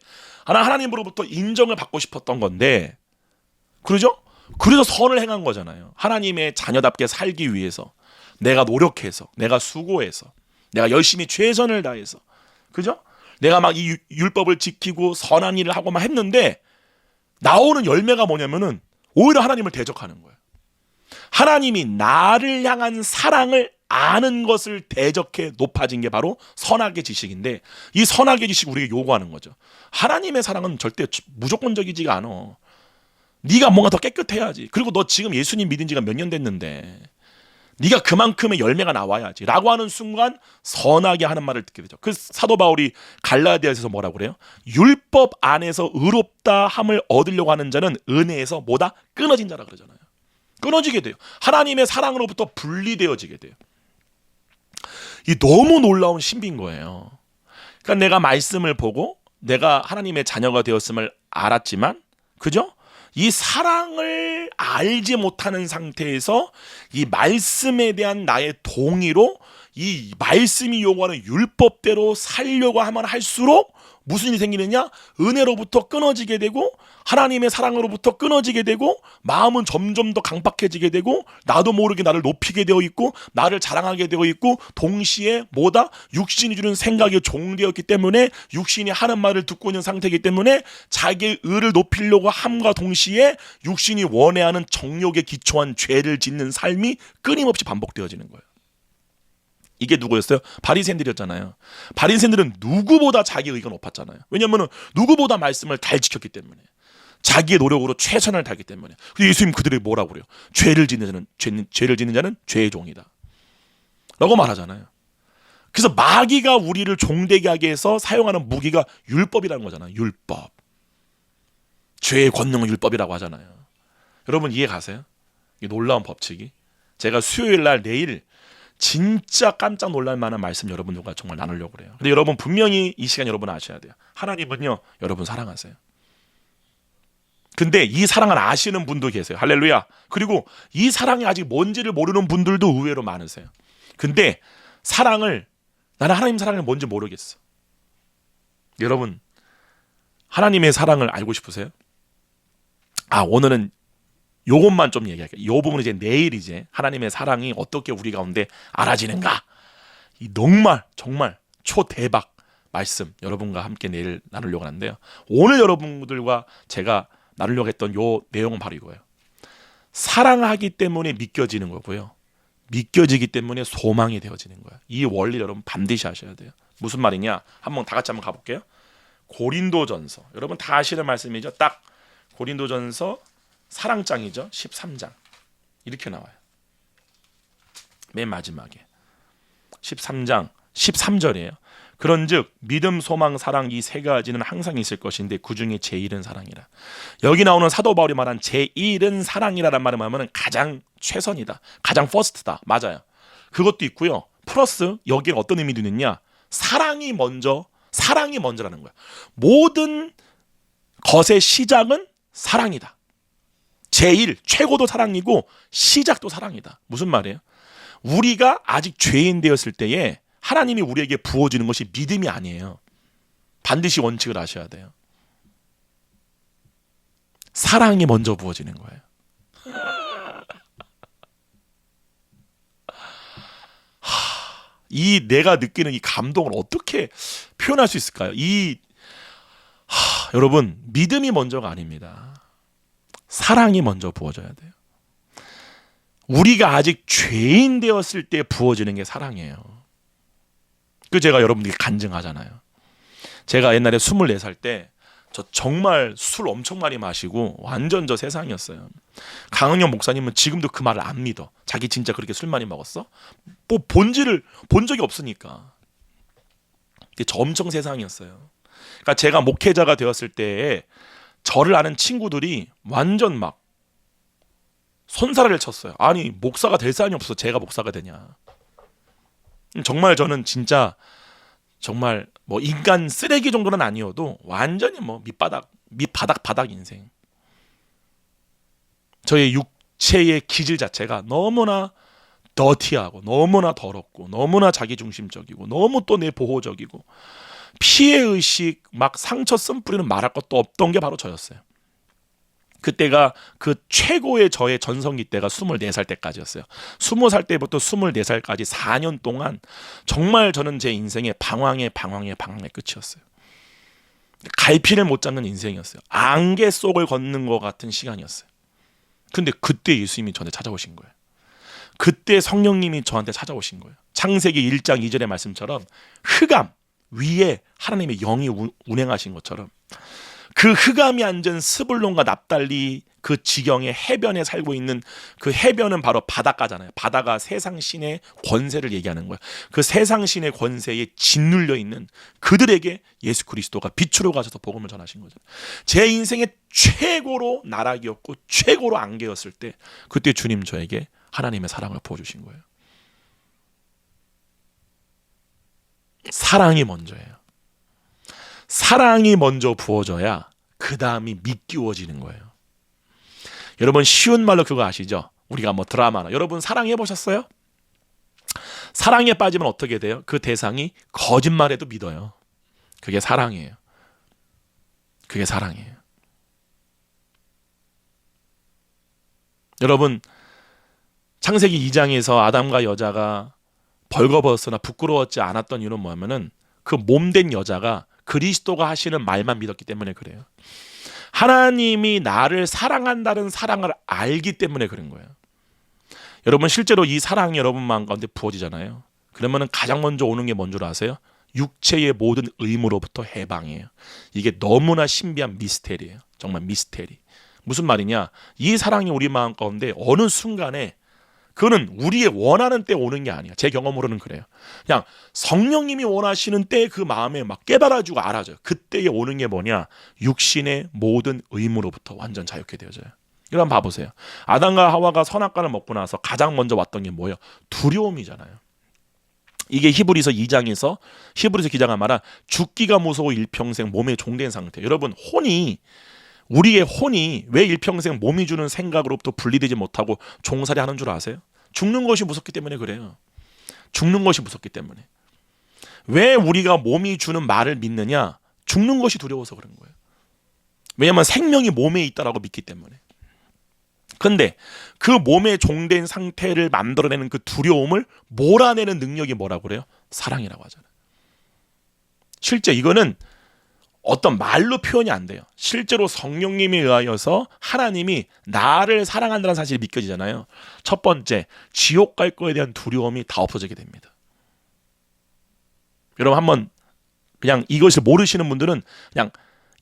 나는 하나님으로부터 인정을 받고 싶었던 건데, 그러죠? 그래서 선을 행한 거잖아요. 하나님의 자녀답게 살기 위해서 내가 노력해서, 내가 수고해서, 내가 열심히 최선을 다해서, 그죠? 내가 막 이 율법을 지키고 선한 일을 하고 막 했는데 나오는 열매가 뭐냐면은 오히려 하나님을 대적하는 거예요. 하나님이 나를 향한 사랑을 아는 것을 대적해 높아진 게 바로 선악의 지식인데 이 선악의 지식 우리에게 요구하는 거죠. 하나님의 사랑은 절대 무조건적이지가 않아. 네가 뭔가 더 깨끗해야지. 그리고 너 지금 예수님 믿은 지가 몇 년 됐는데 네가 그만큼의 열매가 나와야지 라고 하는 순간 선하게 하는 말을 듣게 되죠. 그 사도 바울이 갈라디아에서 뭐라고 그래요? 율법 안에서 의롭다 함을 얻으려고 하는 자는 은혜에서 뭐다? 끊어진 자라 그러잖아요. 끊어지게 돼요. 하나님의 사랑으로부터 분리되어지게 돼요. 이 너무 놀라운 신비인 거예요. 그러니까 내가 말씀을 보고 내가 하나님의 자녀가 되었음을 알았지만 그죠? 이 사랑을 알지 못하는 상태에서 이 말씀에 대한 나의 동의로 이 말씀이 요구하는 율법대로 살려고 하면 할수록 무슨 일이 생기느냐? 은혜로부터 끊어지게 되고 하나님의 사랑으로부터 끊어지게 되고 마음은 점점 더 강팍해지게 되고 나도 모르게 나를 높이게 되어 있고 나를 자랑하게 되어 있고 동시에 뭐다? 육신이 주는 생각에 종되었기 때문에 육신이 하는 말을 듣고 있는 상태이기 때문에 자기의 의를 높이려고 함과 동시에 육신이 원해하는 정욕에 기초한 죄를 짓는 삶이 끊임없이 반복되어지는 거예요. 이게 누구였어요? 바리새인들이었잖아요. 바리새인들은 누구보다 자기 의가 높았잖아요. 왜냐하면 누구보다 말씀을 잘 지켰기 때문에 자기의 노력으로 최선을 다했기 때문에. 근데 예수님 그들이 뭐라고 그래요? 죄를 짓는 자는 죄의 종이다 라고 말하잖아요. 그래서 마귀가 우리를 종되게 하게 해서 사용하는 무기가 율법이라는 거잖아요. 율법. 죄의 권능은 율법이라고 하잖아요. 여러분 이해 가세요? 이 놀라운 법칙이. 제가 수요일 날 내일 진짜 깜짝 놀랄 만한 말씀 여러분들과 정말 나누려고 그래요. 근데 여러분 분명히 이 시간 여러분 아셔야 돼요. 하나님은요 여러분 사랑하세요. 근데 이 사랑을 아시는 분도 계세요. 할렐루야. 그리고 이 사랑이 아직 뭔지를 모르는 분들도 의외로 많으세요. 근데 나는 하나님 사랑이 뭔지 모르겠어. 여러분 하나님의 사랑을 알고 싶으세요? 오늘은 요것만 좀 얘기할게요. 요 부분은 이제 내일 이제 하나님의 사랑이 어떻게 우리 가운데 알아지는가. 이 정말 초대박 말씀 여러분과 함께 내일 나누려고 하는데요. 오늘 여러분들과 제가 나누려고 했던 요 내용은 바로 이거예요. 사랑하기 때문에 믿겨지는 거고요. 믿겨지기 때문에 소망이 되어지는 거예요. 이 원리 여러분 반드시 아셔야 돼요. 무슨 말이냐? 다 같이 한번 가볼게요. 고린도전서. 여러분 다 아시는 말씀이죠. 딱 고린도전서 사랑장이죠. 13장. 이렇게 나와요. 맨 마지막에. 13장 13절이에요. 그런즉 믿음, 소망, 사랑 이 세 가지는 항상 있을 것인데 그 중에 제일은 사랑이라. 여기 나오는 사도 바울이 말한 제일은 사랑이라는 말을 하면 가장 최선이다. 가장 퍼스트다. 맞아요. 그것도 있고요. 플러스 여기에 어떤 의미도 있느냐. 사랑이 먼저라는 거야. 모든 것의 시작은 사랑이다. 제일, 최고도 사랑이고 시작도 사랑이다. 무슨 말이에요? 우리가 아직 죄인 되었을 때에 하나님이 우리에게 부어주는 것이 믿음이 아니에요. 반드시 원칙을 아셔야 돼요. 사랑이 먼저 부어지는 거예요. 이 내가 느끼는 이 감동을 어떻게 표현할 수 있을까요? 여러분 믿음이 먼저가 아닙니다. 사랑이 먼저 부어져야 돼요. 우리가 아직 죄인 되었을 때 부어지는 게 사랑이에요. 그 제가 여러분들이 간증하잖아요. 제가 옛날에 24살 때 저 정말 술 엄청 많이 마시고 완전 저 세상이었어요. 강은영 목사님은 지금도 그 말을 안 믿어. 자기 진짜 그렇게 술 많이 먹었어? 뭐 본질을 본 적이 없으니까. 저 엄청 세상이었어요. 그러니까 제가 목회자가 되었을 때에 저를 아는 친구들이 완전 막 손살을 쳤어요. 아니 목사가 될 사람이 없어. 제가 목사가 되냐. 정말 저는 진짜 정말 뭐 인간 쓰레기 정도는 아니어도 완전히 뭐 밑바닥 인생. 저의 육체의 기질 자체가 너무나 더티하고 너무나 더럽고 너무나 자기중심적이고 너무 또 내 보호적이고 피해의식 막 상처 쓴뿌리는 말할 것도 없던 게 바로 저였어요. 그때가 그 최고의 저의 전성기 때가 24살 때까지였어요. 20살 때부터 24살까지 4년 동안 정말 저는 제 인생의 방황의 끝이었어요. 갈피를 못 잡는 인생이었어요. 안개 속을 걷는 것 같은 시간이었어요. 근데 그때 예수님이 저한테 찾아오신 거예요. 그때 성령님이 저한테 찾아오신 거예요. 창세기 1장 2절의 말씀처럼 흑암 위에 하나님의 영이 운행하신 것처럼 그 흑암이 앉은 스불론과 납달리 그 지경의 해변에 살고 있는 그 해변은 바로 바닷가잖아요. 바다가 세상 신의 권세를 얘기하는 거예요. 그 세상 신의 권세에 짓눌려 있는 그들에게 예수 그리스도가 빛으로 가셔서 복음을 전하신 거죠. 제 인생의 최고로 나락이었고 최고로 안개였을 때 그때 주님 저에게 하나님의 사랑을 부어주신 거예요. 사랑이 먼저예요. 사랑이 먼저 부어져야 그 다음이 믿기워지는 거예요. 여러분 쉬운 말로 그거 아시죠? 우리가 뭐 드라마나 여러분 사랑해 보셨어요? 사랑에 빠지면 어떻게 돼요? 그 대상이 거짓말해도 믿어요. 그게 사랑이에요. 그게 사랑이에요. 여러분 창세기 2장에서 아담과 여자가 벌거벗었으나 부끄러웠지 않았던 이유는 뭐냐면은 그 몸된 여자가 그리스도가 하시는 말만 믿었기 때문에 그래요. 하나님이 나를 사랑한다는 사랑을 알기 때문에 그런 거예요. 여러분 실제로 이 사랑이 여러분 마음 가운데 부어지잖아요. 그러면은 가장 먼저 오는 게 뭔 줄 아세요? 육체의 모든 의무로부터 해방이에요. 이게 너무나 신비한 미스테리예요. 정말 미스테리. 무슨 말이냐? 이 사랑이 우리 마음 가운데 어느 순간에 그거는 우리의 원하는 때 오는 게 아니야. 제 경험으로는 그래요. 그냥 성령님이 원하시는 때 그 마음에 막 깨달아지고 알아져요. 그때에 오는 게 뭐냐? 육신의 모든 의무로부터 완전 자유케 되어져요. 이거 한번 봐보세요. 아담과 하와가 선악과를 먹고 나서 가장 먼저 왔던 게 뭐예요? 두려움이잖아요. 이게 히브리서 2장에서 히브리서 기자가 말한 죽기가 무서워 일평생 몸에 종된 상태. 여러분, 우리의 혼이 왜 일평생 몸이 주는 생각으로부터 분리되지 못하고 종살이 하는 줄 아세요? 죽는 것이 무섭기 때문에 그래요. 죽는 것이 무섭기 때문에. 왜 우리가 몸이 주는 말을 믿느냐? 죽는 것이 두려워서 그런 거예요. 왜냐하면 생명이 몸에 있다라고 믿기 때문에. 근데 그 몸에 종된 상태를 만들어내는 그 두려움을 몰아내는 능력이 뭐라고 그래요? 사랑이라고 하잖아요. 실제 이거는 어떤 말로 표현이 안 돼요. 실제로 성령님에 의하여서 하나님이 나를 사랑한다는 사실이 믿겨지잖아요. 첫 번째, 지옥 갈 거에 대한 두려움이 다 없어지게 됩니다. 여러분 한번 그냥 이것을 모르시는 분들은 그냥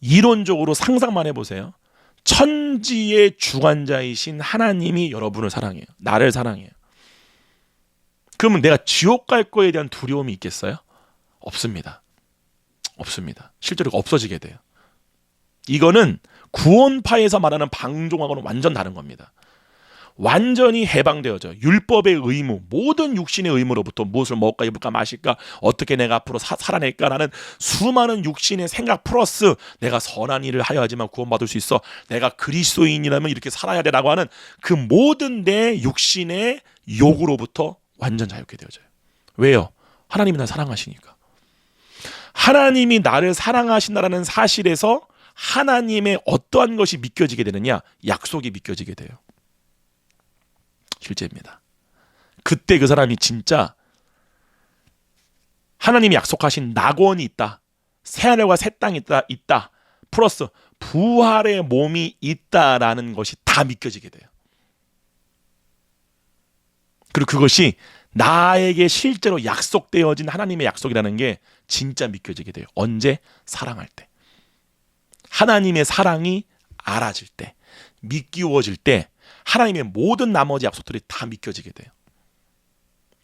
이론적으로 상상만 해보세요. 천지의 주관자이신 하나님이 여러분을 사랑해요. 나를 사랑해요. 그러면 내가 지옥 갈 거에 대한 두려움이 있겠어요? 없습니다. 없습니다. 실제로 없어지게 돼요. 이거는 구원파에서 말하는 방종하고는 완전 다른 겁니다. 완전히 해방되어져. 율법의 의무, 모든 육신의 의무로부터 무엇을 먹을까 입을까 마실까 어떻게 내가 앞으로 살아낼까라는 수많은 육신의 생각 플러스 내가 선한 일을 하여야지만 구원받을 수 있어. 내가 그리스도인이라면 이렇게 살아야 되라고 하는 그 모든 내 육신의 욕으로부터 완전 자유케 되어져요. 왜요? 하나님이 나를 사랑하시니까. 하나님이 나를 사랑하신다라는 사실에서 하나님의 어떠한 것이 믿겨지게 되느냐? 약속이 믿겨지게 돼요. 실제입니다. 그때 그 사람이 진짜 하나님이 약속하신 낙원이 있다. 새하늘과 새 땅이 있다. 플러스 부활의 몸이 있다라는 것이 다 믿겨지게 돼요. 그리고 그것이 나에게 실제로 약속되어진 하나님의 약속이라는 게 진짜 믿겨지게 돼요. 언제? 사랑할 때. 하나님의 사랑이 알아질 때, 믿기워질 때 하나님의 모든 나머지 약속들이 다 믿겨지게 돼요.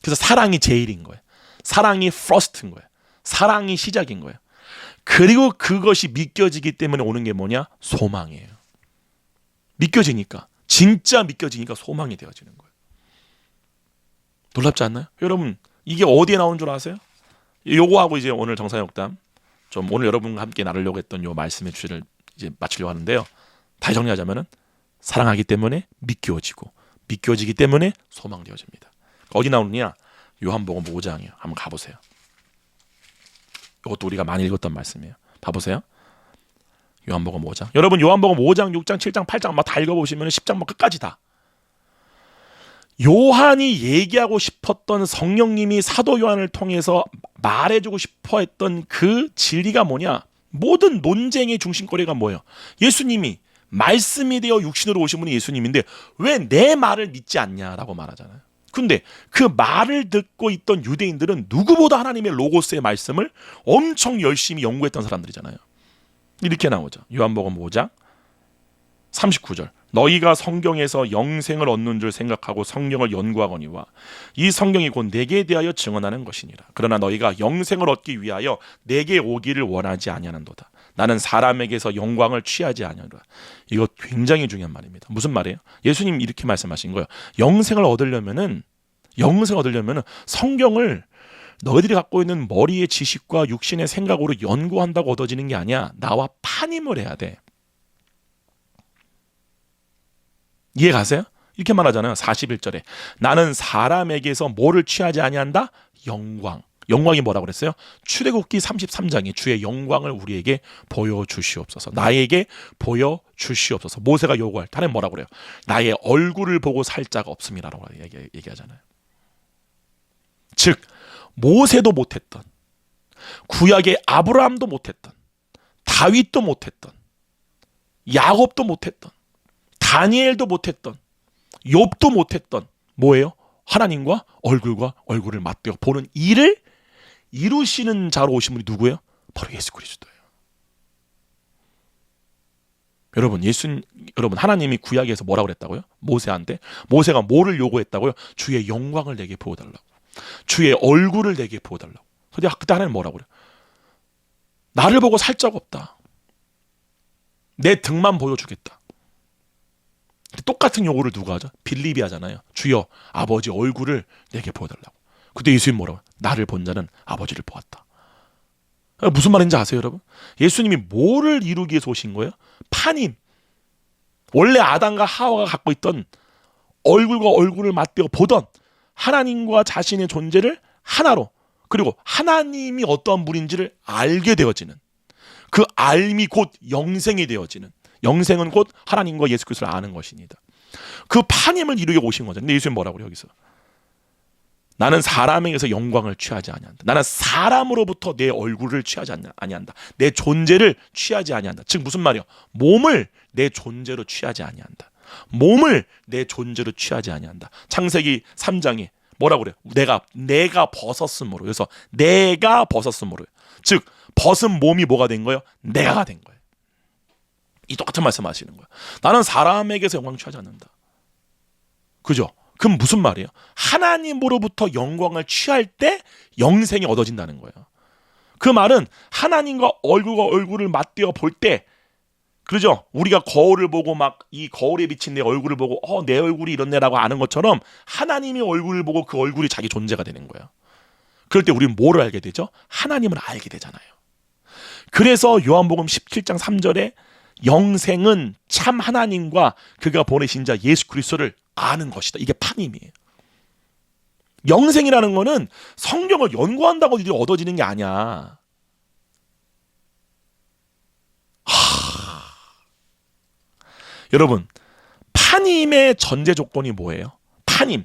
그래서 사랑이 제일인 거예요. 사랑이 first인 거예요. 사랑이 시작인 거예요. 그리고 그것이 믿겨지기 때문에 오는 게 뭐냐? 소망이에요. 믿겨지니까, 진짜 믿겨지니까 소망이 되어지는 거예요. 놀랍지 않나요? 여러분, 이게 어디에 나오는 줄 아세요? 요거하고 이제 오늘 정사역담 좀 오늘 여러분과 함께 나누려고 했던 요 말씀의 주제를 이제 마치려고 하는데요. 다시 정리하자면은 사랑하기 때문에 믿겨지고 믿겨지기 때문에 소망되어집니다. 어디 나오느냐? 요한복음 5장이에요. 한번 가보세요. 이것도 우리가 많이 읽었던 말씀이에요. 봐보세요. 요한복음 5장. 여러분 요한복음 5장, 6장, 7장, 8장 막 다 읽어보시면 10장 막 끝까지 다. 요한이 얘기하고 싶었던 성령님이 사도 요한을 통해서 말해주고 싶어 했던 그 진리가 뭐냐? 모든 논쟁의 중심거리가 뭐예요? 예수님이 말씀이 되어 육신으로 오신 분이 예수님인데 왜 내 말을 믿지 않냐라고 말하잖아요. 근데 그 말을 듣고 있던 유대인들은 누구보다 하나님의 로고스의 말씀을 엄청 열심히 연구했던 사람들이잖아요. 이렇게 나오죠. 요한복음 5장 39절. 너희가 성경에서 영생을 얻는 줄 생각하고 성경을 연구하거니와 이 성경이 곧 내게 대하여 증언하는 것이니라. 그러나 너희가 영생을 얻기 위하여 내게 오기를 원하지 아니하는도다. 나는 사람에게서 영광을 취하지 아니하노라. 이거 굉장히 중요한 말입니다. 무슨 말이에요? 예수님 이렇게 말씀하신 거예요. 영생을 얻으려면은 성경을 너희들이 갖고 있는 머리의 지식과 육신의 생각으로 연구한다고 얻어지는 게 아니야. 나와 판임을 해야 돼. 이해 가세요? 이렇게 말하잖아요. 41절에 나는 사람에게서 뭐를 취하지 아니한다? 영광. 영광이 뭐라고 그랬어요? 출애굽기 33장에 주의 영광을 우리에게 보여주시옵소서. 나에게 보여주시옵소서. 모세가 요구할 때 하나님 뭐라고 그래요? 나의 얼굴을 보고 살 자가 없음이라고 얘기하잖아요. 즉 모세도 못했던, 구약의 아브라함도 못했던, 다윗도 못했던, 야곱도 못했던, 다니엘도 못했던, 욥도 못했던 뭐예요? 하나님과 얼굴을 맞대어 보는 일을 이루시는 자로 오신 분이 누구예요? 바로 예수 그리스도예요. 여러분 하나님이 구약에서 뭐라고 그랬다고요? 모세한테. 모세가 뭐를 요구했다고요? 주의 영광을 내게 보여달라고. 주의 얼굴을 내게 보여달라고. 그때 하나님 뭐라고 그래요? 나를 보고 살 적 없다. 내 등만 보여주겠다. 똑같은 요구를 누가 하죠? 빌립이 하잖아요. 주여 아버지 얼굴을 내게 보여달라고. 그때 예수님 뭐라고? 나를 본 자는 아버지를 보았다. 무슨 말인지 아세요, 여러분? 예수님이 뭐를 이루기 위해서 오신 거예요? 파님. 원래 아담과 하와가 갖고 있던 얼굴과 얼굴을 맞대어 보던 하나님과 자신의 존재를 하나로, 그리고 하나님이 어떠한 분인지를 알게 되어지는, 그 알미 곧 영생이 되어지는, 영생은 곧 하나님과 예수 그리스도를 아는 것입니다. 그 파님을 이루게 오신 거죠. 근데 예수님 뭐라고 그래요, 여기서? 나는 사람에게서 영광을 취하지 아니한다. 나는 사람으로부터 내 얼굴을 취하지 아니한다. 내 존재를 취하지 아니한다. 즉 무슨 말이요? 몸을 내 존재로 취하지 아니한다. 몸을 내 존재로 취하지 아니한다. 창세기 3장에 뭐라고 그래요? 내가 벗었으므로. 그래서 내가 벗었으므로. 즉 벗은 몸이 뭐가 된 거예요? 내가 된 거예요. 이 똑같은 말씀하시는 거예요. 나는 사람에게서 영광 취하지 않는다. 그죠? 그럼 무슨 말이에요? 하나님으로부터 영광을 취할 때 영생이 얻어진다는 거예요. 그 말은 하나님과 얼굴과 얼굴을 맞대어 볼 때, 그러죠? 우리가 거울을 보고 막 이 거울에 비친 내 얼굴을 보고 내 얼굴이 이렇네라고 아는 것처럼 하나님의 얼굴을 보고 그 얼굴이 자기 존재가 되는 거예요. 그럴 때 우리는 뭐를 알게 되죠? 하나님을 알게 되잖아요. 그래서 요한복음 17장 3절에 영생은 참 하나님과 그가 보내신 자 예수 그리스도를 아는 것이다. 이게 파님이에요. 영생이라는 거는 성경을 연구한다고 이들이 얻어지는 게 아니야. 여러분, 파님의 전제 조건이 뭐예요? 파님.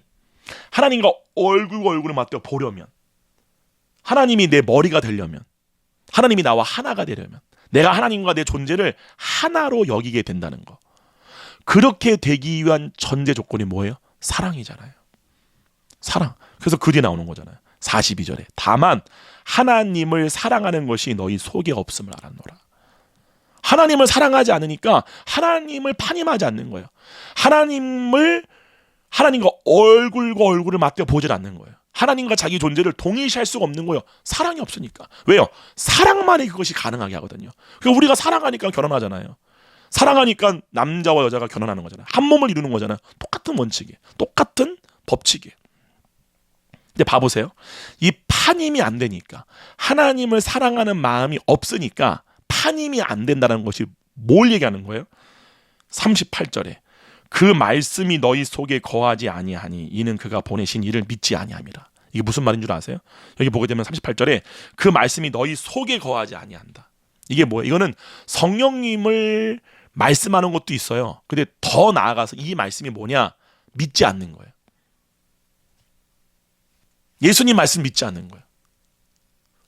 하나님과 얼굴과 얼굴을 맞대어 보려면, 하나님이 내 머리가 되려면, 하나님이 나와 하나가 되려면, 내가 하나님과 내 존재를 하나로 여기게 된다는 거. 그렇게 되기 위한 전제 조건이 뭐예요? 사랑이잖아요. 사랑. 그래서 그 뒤에 나오는 거잖아요. 42절에 다만 하나님을 사랑하는 것이 너희 속에 없음을 알았노라. 하나님을 사랑하지 않으니까 하나님을 파님하지 않는 거예요. 하나님과 얼굴과 얼굴을 맞대어 보질 않는 거예요. 하나님과 자기 존재를 동일시할 수가 없는 거예요. 사랑이 없으니까. 왜요? 사랑만이 그것이 가능하게 하거든요. 그러니까 우리가 사랑하니까 결혼하잖아요. 사랑하니까 남자와 여자가 결혼하는 거잖아요. 한 몸을 이루는 거잖아요. 똑같은 원칙이에요. 똑같은 법칙이에요. 근데 봐보세요. 이 파님이 안 되니까, 하나님을 사랑하는 마음이 없으니까 파님이 안 된다는 것이 뭘 얘기하는 거예요? 38절에 그 말씀이 너희 속에 거하지 아니하니 이는 그가 보내신 이를 믿지 아니함이라. 이게 무슨 말인 줄 아세요? 여기 보게 되면 38절에 그 말씀이 너희 속에 거하지 아니한다. 이게 뭐예요? 이거는 성령님을 말씀하는 것도 있어요. 근데 더 나아가서 이 말씀이 뭐냐? 믿지 않는 거예요. 예수님 말씀 믿지 않는 거예요.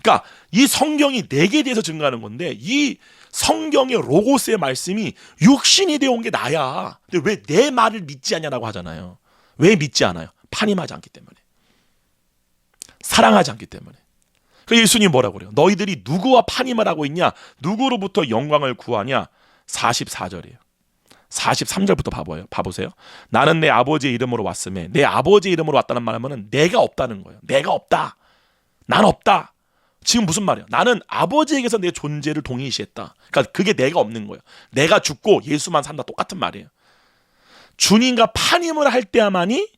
그러니까 이 성경이 내게 대해서 증거하는 건데, 이 성경의 로고스의 말씀이 육신이 되어 온 게 나야. 근데 왜 내 말을 믿지 않냐라고 하잖아요. 왜 믿지 않아요? 파님하지 않기 때문에. 사랑하지 않기 때문에. 그러니까 예수님 뭐라고 그래요? 너희들이 누구와 파님을 하고 있냐? 누구로부터 영광을 구하냐? 44절이에요. 43절부터 봐보세요. 나는 내 아버지의 이름으로 왔음에, 내 아버지의 이름으로 왔다는 말하면 내가 없다는 거예요. 내가 없다. 난 없다. 지금 무슨 말이야? 나는 아버지에게서 내 존재를 동일시했다. 그러니까 그게 내가 없는 거예요. 내가 죽고 예수만 산다. 똑같은 말이에요. 주님과 파님을 할 때야만이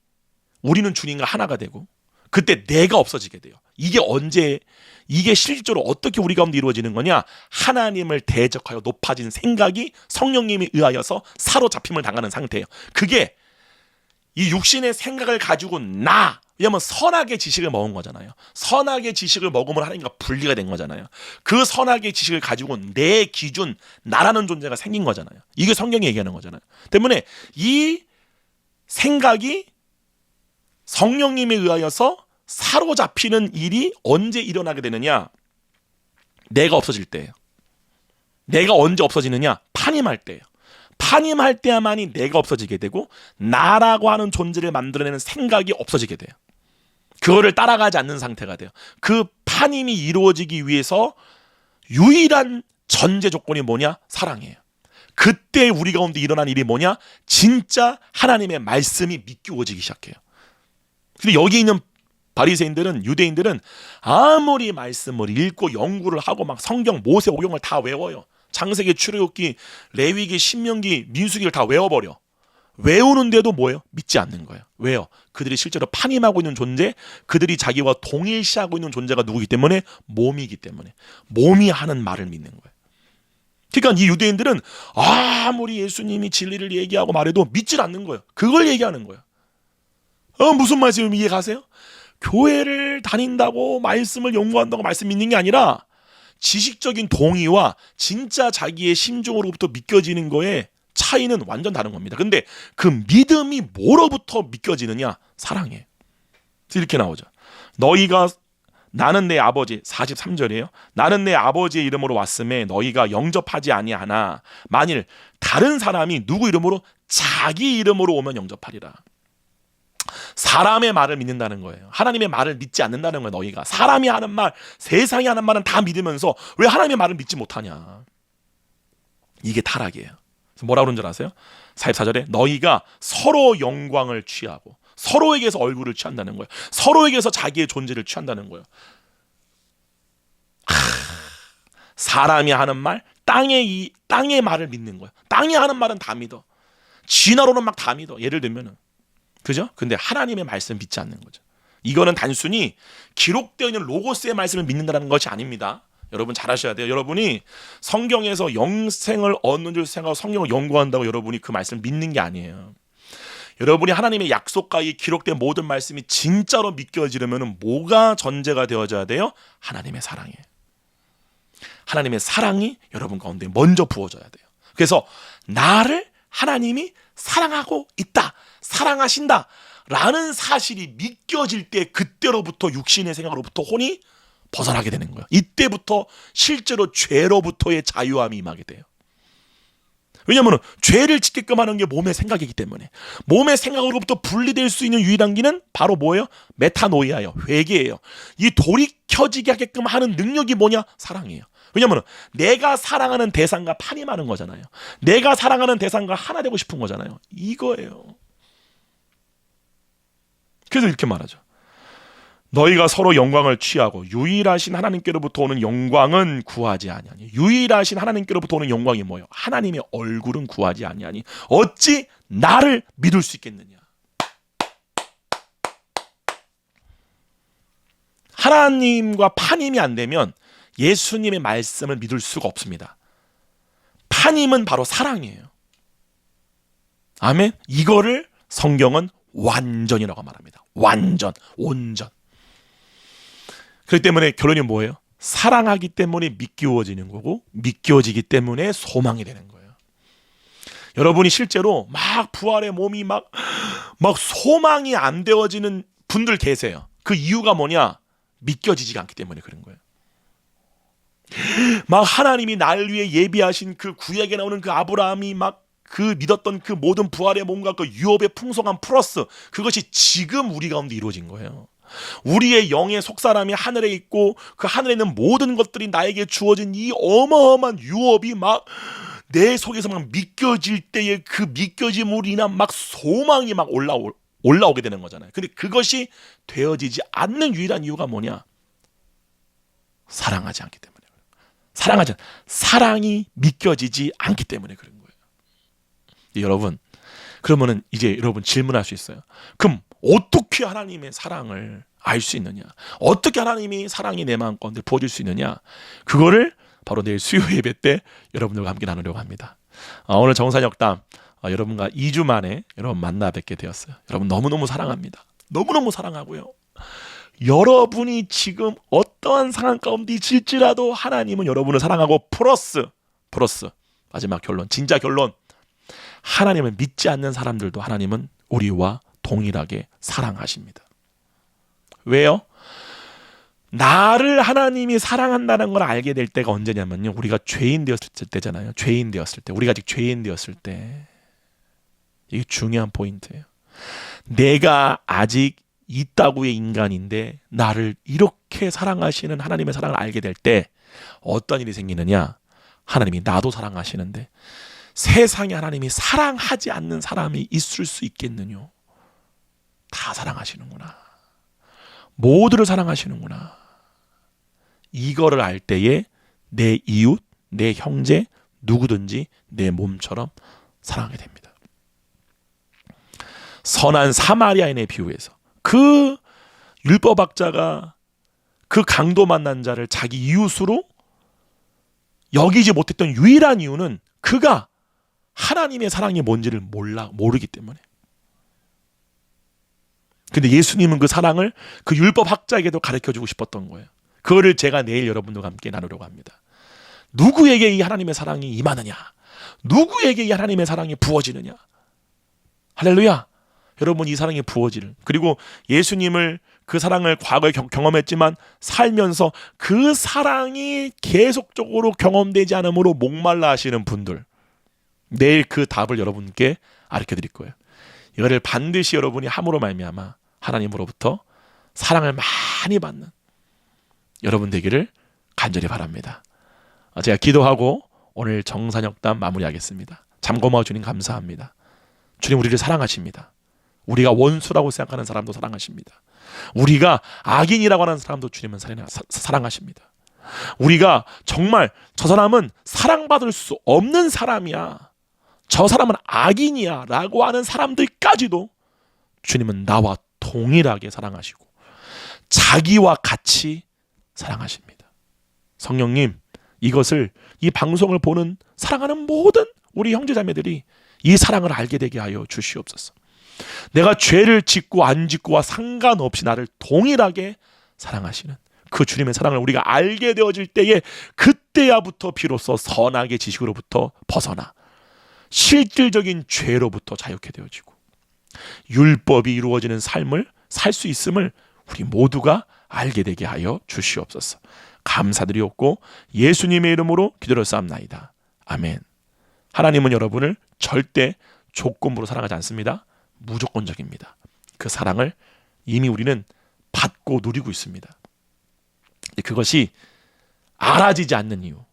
우리는 주님과 하나가 되고, 그때 내가 없어지게 돼요. 이게 실질적으로 어떻게 우리 가운데 이루어지는 거냐? 하나님을 대적하여 높아진 생각이 성령님에 의하여서 사로잡힘을 당하는 상태예요. 그게 이 육신의 생각을 가지고 왜냐면 선악의 지식을 먹은 거잖아요. 선악의 지식을 먹으면 하나님과 분리가 된 거잖아요. 그 선악의 지식을 가지고 내 기준, 나라는 존재가 생긴 거잖아요. 이게 성경이 얘기하는 거잖아요. 때문에 이 생각이 성령님에 의하여서 사로잡히는 일이 언제 일어나게 되느냐? 내가 없어질 때예요. 내가 언제 없어지느냐? 파님할 때예요. 파님할 때야만이 내가 없어지게 되고, 나라고 하는 존재를 만들어내는 생각이 없어지게 돼요. 그거를 따라가지 않는 상태가 돼요. 그 파님이 이루어지기 위해서 유일한 전제 조건이 뭐냐? 사랑이에요. 그때 우리 가운데 일어난 일이 뭐냐? 진짜 하나님의 말씀이 믿겨지기 시작해요. 근데 여기 있는 바리새인들은, 유대인들은 아무리 말씀을 읽고 연구를 하고 막 성경, 모세오경을 다 외워요. 창세기, 출애굽기, 레위기, 신명기, 민수기를 다 외워버려. 외우는데도 뭐예요? 믿지 않는 거예요. 왜요? 그들이 실제로 판임하고 있는 존재, 그들이 자기와 동일시하고 있는 존재가 누구이기 때문에? 몸이기 때문에. 몸이 하는 말을 믿는 거예요. 그러니까 이 유대인들은 아무리 예수님이 진리를 얘기하고 말해도 믿질 않는 거예요. 그걸 얘기하는 거예요. 무슨 말씀 이해가세요? 교회를 다닌다고, 말씀을 연구한다고 말씀 믿는 게 아니라 지식적인 동의와 진짜 자기의 심정으로부터 믿겨지는 거에 차이는 완전 다른 겁니다. 근데 그 믿음이 뭐로부터 믿겨지느냐? 사랑에. 이렇게 나오죠. 너희가, 나는 내 아버지, 43절이에요. 나는 내 아버지의 이름으로 왔음에 너희가 영접하지 아니하나 만일 다른 사람이 누구 이름으로? 자기 이름으로 오면 영접하리라. 사람의 말을 믿는다는 거예요. 하나님의 말을 믿지 않는다는 거예요. 너희가 사람이 하는 말, 세상이 하는 말은 다 믿으면서 왜 하나님의 말을 믿지 못하냐? 이게 타락이에요. 뭐라고 그런 줄 아세요? 44절에 너희가 서로 영광을 취하고 서로에게서 얼굴을 취한다는 거예요. 서로에게서 자기의 존재를 취한다는 거예요. 사람이 하는 말, 땅의 말을 믿는 거예요. 땅이 하는 말은 다 믿어. 진화론은 막 다 믿어. 예를 들면은, 그죠? 근데 하나님의 말씀 믿지 않는 거죠. 이거는 단순히 기록되어 있는 로고스의 말씀을 믿는다는 것이 아닙니다. 여러분 잘 아셔야 돼요. 여러분이 성경에서 영생을 얻는 줄 생각하고 성경을 연구한다고 여러분이 그 말씀을 믿는 게 아니에요. 여러분이 하나님의 약속과 이 기록된 모든 말씀이 진짜로 믿겨지려면 뭐가 전제가 되어져야 돼요? 하나님의 사랑이에요. 하나님의 사랑이 여러분 가운데 먼저 부어져야 돼요. 그래서 나를 하나님이 사랑하고 있다, 사랑하신다 라는 사실이 믿겨질 때, 그때로부터 육신의 생각으로부터 혼이 벗어나게 되는 거예요. 이때부터 실제로 죄로부터의 자유함이 임하게 돼요. 왜냐하면 죄를 짓게끔 하는 게 몸의 생각이기 때문에. 몸의 생각으로부터 분리될 수 있는 유일한 길은 바로 뭐예요? 메타노이아예요. 회개예요. 이 돌이켜지게 하게끔 하는 능력이 뭐냐? 사랑이에요. 왜냐하면 내가 사랑하는 대상과 판임하는 거잖아요. 내가 사랑하는 대상과 하나 되고 싶은 거잖아요. 이거예요. 그래서 이렇게 말하죠. 너희가 서로 영광을 취하고 유일하신 하나님께로부터 오는 영광은 구하지 아니하니. 유일하신 하나님께로부터 오는 영광이 뭐예요? 하나님의 얼굴은 구하지 아니하니 어찌 나를 믿을 수 있겠느냐. 하나님과 판임이 안 되면 예수님의 말씀을 믿을 수가 없습니다. 판임은 바로 사랑이에요. 아멘. 이거를 성경은 완전이라고 말합니다. 완전, 온전. 그렇기 때문에 결론이 뭐예요? 사랑하기 때문에 믿겨지는 거고, 믿겨지기 때문에 소망이 되는 거예요. 여러분이 실제로 막 부활의 몸이 막 소망이 안 되어지는 분들 계세요. 그 이유가 뭐냐? 믿겨지지가 않기 때문에 그런 거예요. 막 하나님이 날 위해 예비하신 그 구약에 나오는 그 아브라함이 막 그 믿었던 그 모든 부활의 몸과 그 유업의 풍성함 플러스 그것이 지금 우리 가운데 이루어진 거예요. 우리의 영의 속사람이 하늘에 있고 그 하늘에 있는 모든 것들이 나에게 주어진 이 어마어마한 유업이 막 내 속에서 막 믿겨질 때의 그 믿겨짐으로 인한 막 소망이 막 올라오게 되는 거잖아요. 근데 그것이 되어지지 않는 유일한 이유가 뭐냐? 사랑하지 않기 때문에. 사랑이 믿겨지지 않기 때문에 그런 거예요. 여러분, 그러면은 이제 여러분 질문할 수 있어요. 그럼 어떻게 하나님의 사랑을 알 수 있느냐? 어떻게 하나님이 사랑이 내 마음 가운데 부어질 수 있느냐? 그거를 바로 내일 수요 예배 때 여러분들과 함께 나누려고 합니다. 오늘 정산역담 여러분과 2주 만에 여러분 만나 뵙게 되었어요. 여러분 너무너무 사랑합니다. 너무너무 사랑하고요. 여러분이 지금 어떠한 상황 가운데 있을지라도 하나님은 여러분을 사랑하고 플러스 마지막 결론, 진짜 결론, 하나님을 믿지 않는 사람들도 하나님은 우리와 동일하게 사랑하십니다. 왜요? 나를 하나님이 사랑한다는 걸 알게 될 때가 언제냐면요, 우리가 죄인 되었을 때잖아요. 우리가 아직 죄인 되었을 때. 이게 중요한 포인트예요. 내가 아직 이 따구의 인간인데 나를 이렇게 사랑하시는 하나님의 사랑을 알게 될 때 어떤 일이 생기느냐? 하나님이 나도 사랑하시는데 세상에 하나님이 사랑하지 않는 사람이 있을 수 있겠느뇨? 다 사랑하시는구나. 모두를 사랑하시는구나. 이거를 알 때에 내 이웃, 내 형제, 누구든지 내 몸처럼 사랑하게 됩니다. 선한 사마리아인의 비유에서 그 율법학자가 그 강도 만난 자를 자기 이웃으로 여기지 못했던 유일한 이유는 그가 하나님의 사랑이 뭔지를 모르기 때문에. 근데 예수님은 그 사랑을 그 율법학자에게도 가르쳐주고 싶었던 거예요. 그거를 제가 내일 여러분들과 함께 나누려고 합니다. 누구에게 이 하나님의 사랑이 임하느냐? 누구에게 이 하나님의 사랑이 부어지느냐? 할렐루야! 여러분, 이 사랑이 부어지는, 그리고 예수님을 그 사랑을 과거에 경험했지만 살면서 그 사랑이 계속적으로 경험되지 않으므로 목말라 하시는 분들, 내일 그 답을 여러분께 가르쳐 드릴 거예요. 이거를 반드시 여러분이 함으로 말미암아 하나님으로부터 사랑을 많이 받는 여러분 되기를 간절히 바랍니다. 제가 기도하고 오늘 정사역담 마무리하겠습니다. 잠고마워 주님 감사합니다. 주님, 우리를 사랑하십니다. 우리가 원수라고 생각하는 사람도 사랑하십니다. 우리가 악인이라고 하는 사람도 주님은 사랑하십니다. 우리가 정말 저 사람은 사랑받을 수 없는 사람이야, 저 사람은 악인이야 라고 하는 사람들까지도 주님은 나와 동일하게 사랑하시고 자기와 같이 사랑하십니다. 성령님, 이것을, 이 방송을 보는 사랑하는 모든 우리 형제자매들이 이 사랑을 알게 되게 하여 주시옵소서. 내가 죄를 짓고 안 짓고와 상관없이 나를 동일하게 사랑하시는 그 주님의 사랑을 우리가 알게 되어질 때에, 그때야부터 비로소 선악의 지식으로부터 벗어나 실질적인 죄로부터 자유케 되어지고 율법이 이루어지는 삶을 살 수 있음을 우리 모두가 알게 되게 하여 주시옵소서. 감사드리옵고 예수님의 이름으로 기도드렸사옵나이다. 아멘. 하나님은 여러분을 절대 조건부로 사랑하지 않습니다. 무조건적입니다. 그 사랑을 이미 우리는 받고 누리고 있습니다. 그것이 알아지지 않는 이유,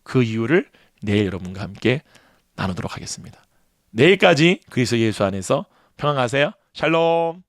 그 이유를 내일 여러분과 함께 나누도록 하겠습니다. 내일까지 그리스도 예수 안에서 평안하세요. 샬롬.